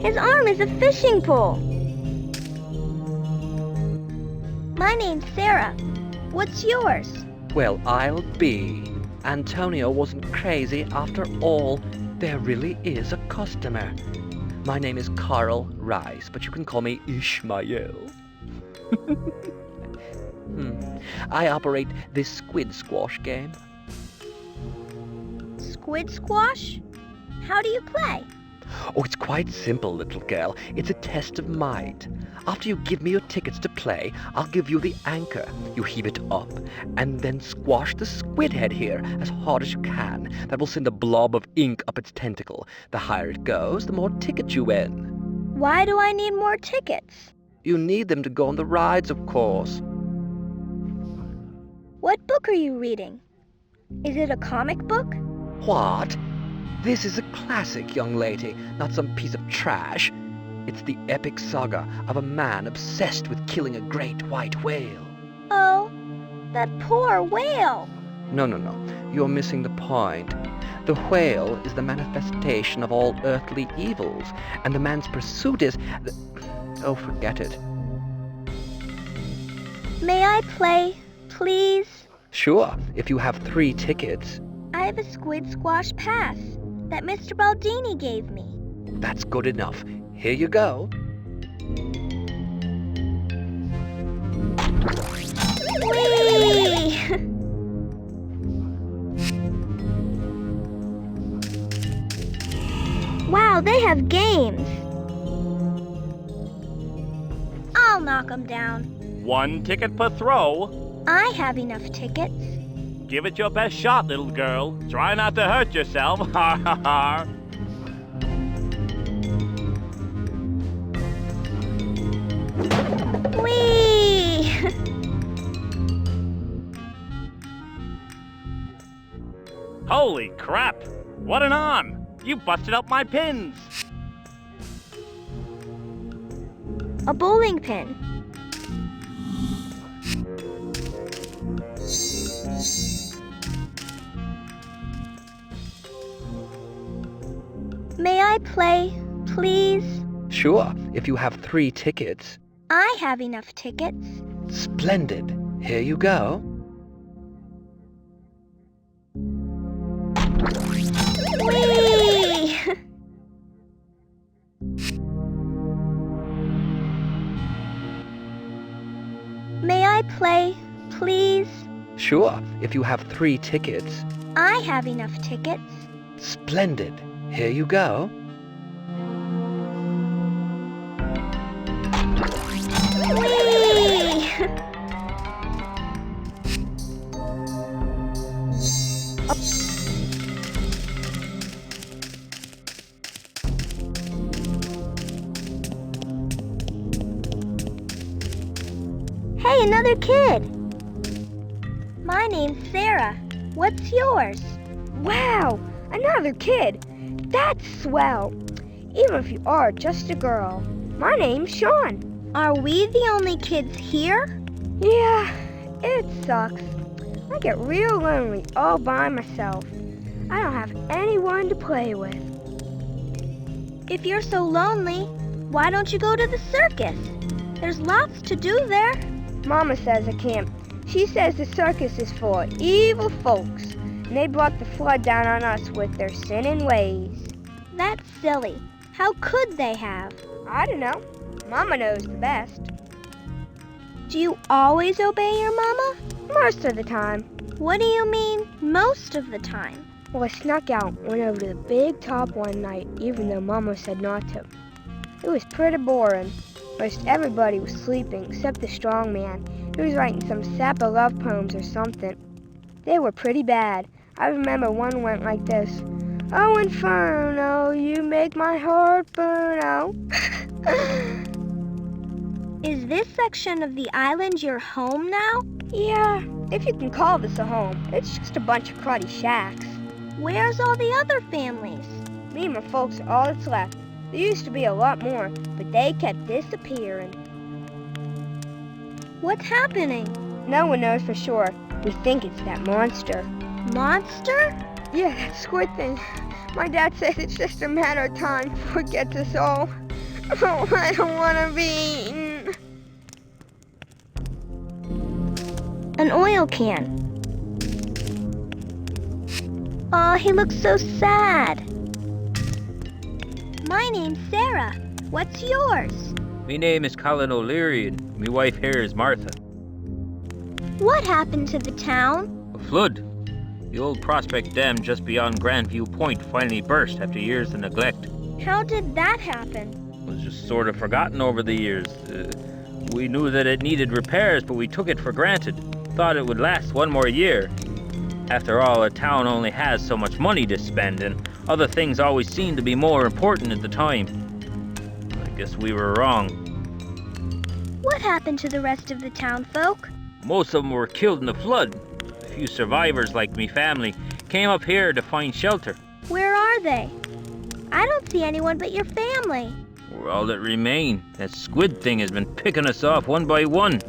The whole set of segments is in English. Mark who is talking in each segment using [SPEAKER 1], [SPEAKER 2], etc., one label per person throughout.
[SPEAKER 1] His arm is a fishing pole. My name's Sarah. What's yours?
[SPEAKER 2] Well, I'll be. Antonio wasn't crazy after all. There really is a customer. My name is Carl Rice, but you can call me Ishmael. I operate this squid squash game.
[SPEAKER 1] Squid squash? How do you play?
[SPEAKER 2] Oh, it's quite simple, little girl. It's a test of might. After you give me your tickets to play, I'll give you the anchor. You heave it up, and then squash the squid head here as hard as you can. That will send a blob of ink up its tentacle. The higher it goes, the more tickets you win.
[SPEAKER 1] Why do I need more tickets?
[SPEAKER 2] You need them to go on the rides, of course.
[SPEAKER 1] What book are you reading? Is it a comic book?
[SPEAKER 2] What? This is a classic, young lady, not some piece of trash. It's the epic saga of a man obsessed with killing a great white whale.
[SPEAKER 1] Oh, that poor whale.
[SPEAKER 2] No. You're missing the point. The whale is the manifestation of all earthly evils, and the man's pursuit is... Oh, forget it.
[SPEAKER 1] May I play, please?
[SPEAKER 2] Sure, if you have 3 tickets.
[SPEAKER 1] I have a squid squash pass that Mr. Baldini gave me.
[SPEAKER 2] That's good enough. Here you go.
[SPEAKER 1] Whee! Wow, they have games. I'll knock them down.
[SPEAKER 3] 1 ticket per throw.
[SPEAKER 1] I have enough tickets.
[SPEAKER 3] Give it your best shot, little girl. Try not to hurt yourself. Ha ha ha.
[SPEAKER 1] Whee!
[SPEAKER 3] Holy crap! What an arm! You busted up my pins!
[SPEAKER 1] A bowling pin. May I play, please?
[SPEAKER 2] Sure, if you have 3 tickets.
[SPEAKER 1] I have enough tickets.
[SPEAKER 2] Splendid. Here you go.
[SPEAKER 1] Whee! May I play, please?
[SPEAKER 2] Sure, if you have 3 tickets.
[SPEAKER 1] I have enough tickets.
[SPEAKER 2] Splendid. Here you go.
[SPEAKER 1] Whee! Hey, another kid. My name's Sarah. What's yours? Wow, another kid. That's swell. Even if you are just a girl. My name's Sean. Are we the only kids here? Yeah, it sucks. I get real lonely all by myself. I don't have anyone to play with. If you're so lonely, why don't you go to the circus? There's lots to do there. Mama says I can't. She says the circus is full of evil folks, and they brought the flood down on us with their sinning ways. That's silly. How could they have? I don't know. Mama knows the best. Do you always obey your mama? Most of the time. What do you mean, most of the time? Well, I snuck out and went over to the big top one night, even though Mama said not to. It was pretty boring. Most everybody was sleeping except the strong man. He was writing some sap of love poems or something. They were pretty bad. I remember one went like this. Oh, Inferno, you make my heart burn out. Is this section of the island your home now? Yeah, if you can call this a home. It's just a bunch of cruddy shacks. Where's all the other families? Me and my folks are all that's left. There used to be a lot more, but they kept disappearing. What's happening? No one knows for sure. We think it's that monster. Monster? Yeah, that squid thing. My dad says it's just a matter of time before it gets us all. Oh, I don't want to be eaten. An oil can. Oh, he looks so sad. My name's Sarah. What's yours?
[SPEAKER 4] Me name is Colin O'Leary and me wife here is Martha.
[SPEAKER 1] What happened to the town?
[SPEAKER 4] A flood. The old Prospect Dam just beyond Grandview Point finally burst after years of neglect.
[SPEAKER 1] How did that happen?
[SPEAKER 4] It was just sort of forgotten over the years. We knew that it needed repairs, but we took it for granted. Thought it would last one more year. After all, a town only has so much money to spend, and other things always seem to be more important at the time. I guess we were wrong.
[SPEAKER 1] What happened to the rest of the town folk?
[SPEAKER 4] Most of them were killed in the flood. A few survivors, like me family, came up here to find shelter.
[SPEAKER 1] Where are they? I don't see anyone but your family.
[SPEAKER 4] We're all that remain. That squid thing has been picking us off one by one.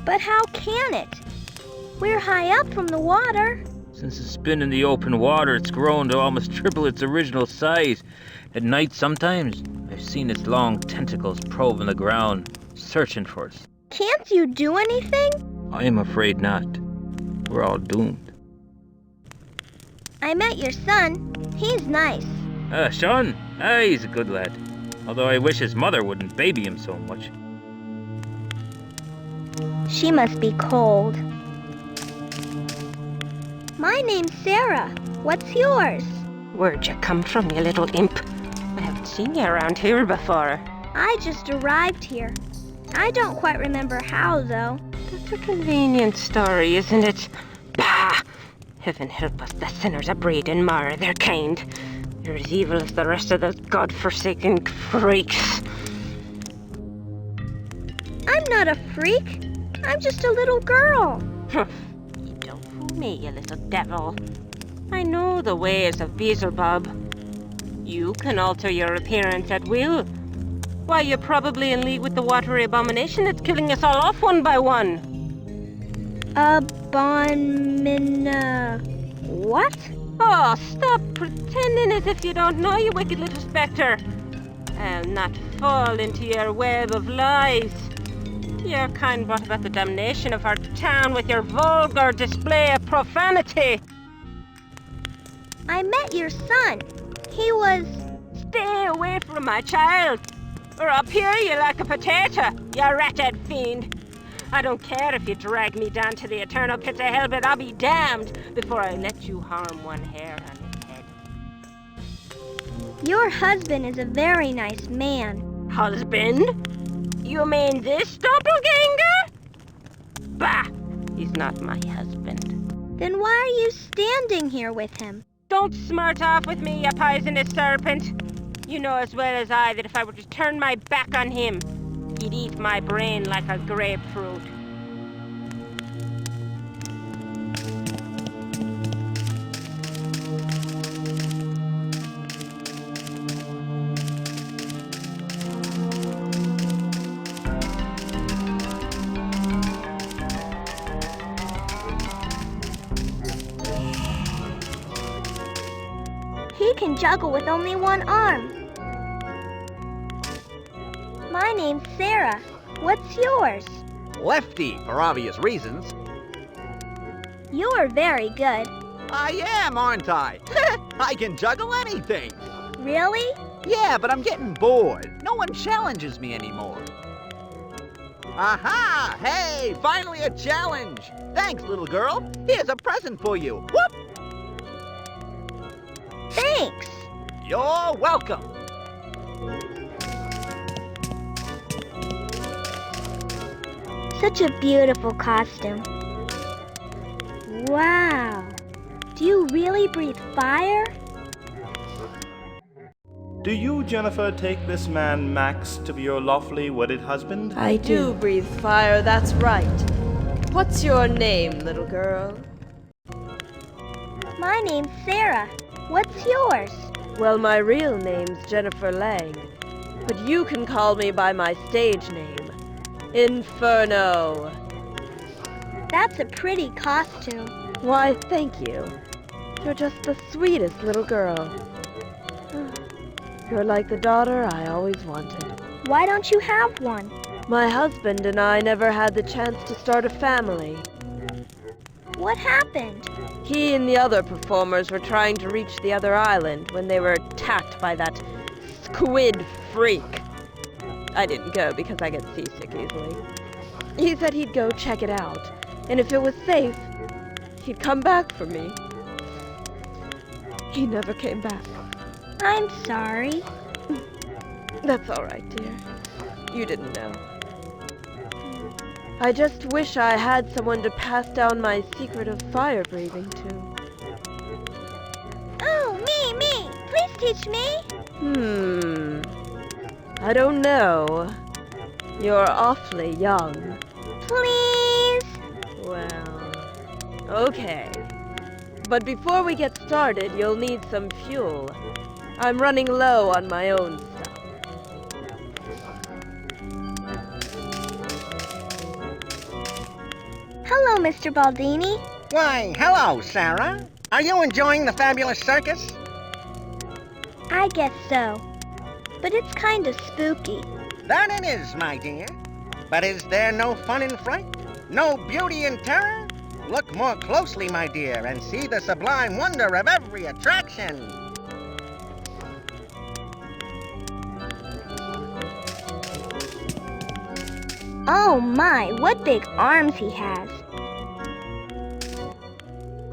[SPEAKER 1] But how can it? We're high up from the water.
[SPEAKER 4] Since it's been in the open water, it's grown to almost triple its original size. At night, sometimes, I've seen its long tentacles probing the ground, searching for us.
[SPEAKER 1] Can't you do anything?
[SPEAKER 4] I am afraid not. We're all doomed.
[SPEAKER 1] I met your son. He's nice.
[SPEAKER 4] Sean? He's a good lad. Although I wish his mother wouldn't baby him so much.
[SPEAKER 1] She must be cold. My name's Sarah. What's yours?
[SPEAKER 5] Where'd you come from, you little imp? I haven't seen you around here before.
[SPEAKER 1] I just arrived here. I don't quite remember how, though.
[SPEAKER 5] That's a convenient story, isn't it? Bah! Heaven help us, the sinners of breed and mar their kind. You're as evil as the rest of those godforsaken freaks.
[SPEAKER 1] I'm not a freak. I'm just a little girl.
[SPEAKER 5] You don't fool me, you little devil. I know the ways of Beelzebub. You can alter your appearance at will. Why, you're probably in league with the watery abomination that's killing us all off one by one.
[SPEAKER 1] What?
[SPEAKER 5] Oh, stop pretending as if you don't know, you wicked little spectre. I'll not fall into your web of lies. Your kind brought about the damnation of our town with your vulgar display of profanity.
[SPEAKER 1] I met your son. He was...
[SPEAKER 5] Stay away from my child, or up here you like a potato, you rat-head fiend. I don't care if you drag me down to the eternal pits of hell, but I'll be damned before I let you harm one hair on his head.
[SPEAKER 1] Your husband is a very nice man.
[SPEAKER 5] Husband? You mean this doppelganger? Bah! He's not my husband.
[SPEAKER 1] Then why are you standing here with him?
[SPEAKER 5] Don't smart off with me, you poisonous serpent. You know as well as I that if I were to turn my back on him, he'd eat my brain like a grapefruit.
[SPEAKER 1] He can juggle with only one arm. My name's Sarah. What's yours?
[SPEAKER 6] Lefty, for obvious reasons.
[SPEAKER 1] You're very good.
[SPEAKER 6] I am, aren't I? I can juggle anything.
[SPEAKER 1] Really?
[SPEAKER 6] Yeah, but I'm getting bored. No one challenges me anymore. Aha! Hey, finally a challenge. Thanks, little girl. Here's a present for you. Whoop!
[SPEAKER 1] Thanks.
[SPEAKER 6] You're welcome.
[SPEAKER 1] Such a beautiful costume. Wow. Do you really breathe fire?
[SPEAKER 7] Do you, Jennifer, take this man, Max, to be your lawfully wedded husband?
[SPEAKER 8] I do breathe fire, that's right. What's your name, little girl?
[SPEAKER 1] My name's Sarah. What's yours?
[SPEAKER 8] Well, my real name's Jennifer Lang, but you can call me by my stage name, Inferno.
[SPEAKER 1] That's a pretty costume.
[SPEAKER 8] Why, thank you. You're just the sweetest little girl. You're like the daughter I always wanted.
[SPEAKER 1] Why don't you have one?
[SPEAKER 8] My husband and I never had the chance to start a family.
[SPEAKER 1] What happened?
[SPEAKER 8] He and the other performers were trying to reach the other island when they were attacked by that squid freak. I didn't go because I get seasick easily. He said he'd go check it out, and if it was safe, he'd come back for me. He never came back.
[SPEAKER 1] I'm sorry.
[SPEAKER 8] That's all right, dear. You didn't know. I just wish I had someone to pass down my secret of fire breathing to.
[SPEAKER 1] Oh, me! Please teach me!
[SPEAKER 8] I don't know. You're awfully young.
[SPEAKER 1] Please?
[SPEAKER 8] Well, okay. But before we get started, you'll need some fuel. I'm running low on my own stuff.
[SPEAKER 1] Hello, Mr. Baldini.
[SPEAKER 9] Why, hello, Sarah. Are you enjoying the fabulous circus?
[SPEAKER 1] I guess so. But it's kind of spooky.
[SPEAKER 9] That it is, my dear. But is there no fun in fright? No beauty in terror? Look more closely, my dear, and see the sublime wonder of every attraction.
[SPEAKER 1] Oh my, what big arms he has.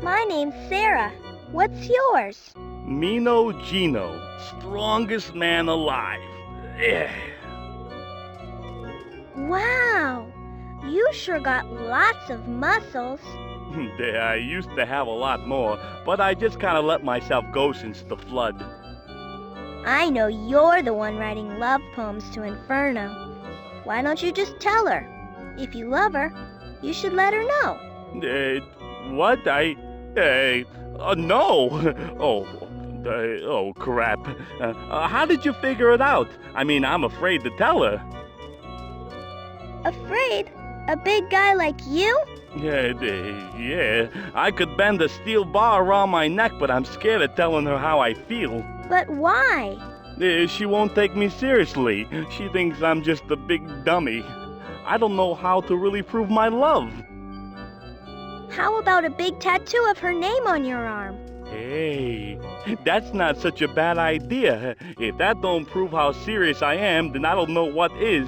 [SPEAKER 1] My name's Sarah. What's yours?
[SPEAKER 3] Mino Gino, strongest man alive. Eh.
[SPEAKER 1] Wow, you sure got lots of muscles.
[SPEAKER 3] Yeah, I used to have a lot more, but I just kind of let myself go since the flood.
[SPEAKER 1] I know you're the one writing love poems to Inferno. Why don't you just tell her? If you love her, you should let her know.
[SPEAKER 3] What? No. Oh, crap. How did you figure it out? I mean, I'm afraid to tell her.
[SPEAKER 1] Afraid? A big guy like you?
[SPEAKER 3] Yeah. I could bend a steel bar around my neck, but I'm scared of telling her how I feel.
[SPEAKER 1] But why?
[SPEAKER 3] She won't take me seriously. She thinks I'm just a big dummy. I don't know how to really prove my love.
[SPEAKER 1] How about a big tattoo of her name on your arm?
[SPEAKER 3] Hey, that's not such a bad idea. If that don't prove how serious I am, then I don't know what is.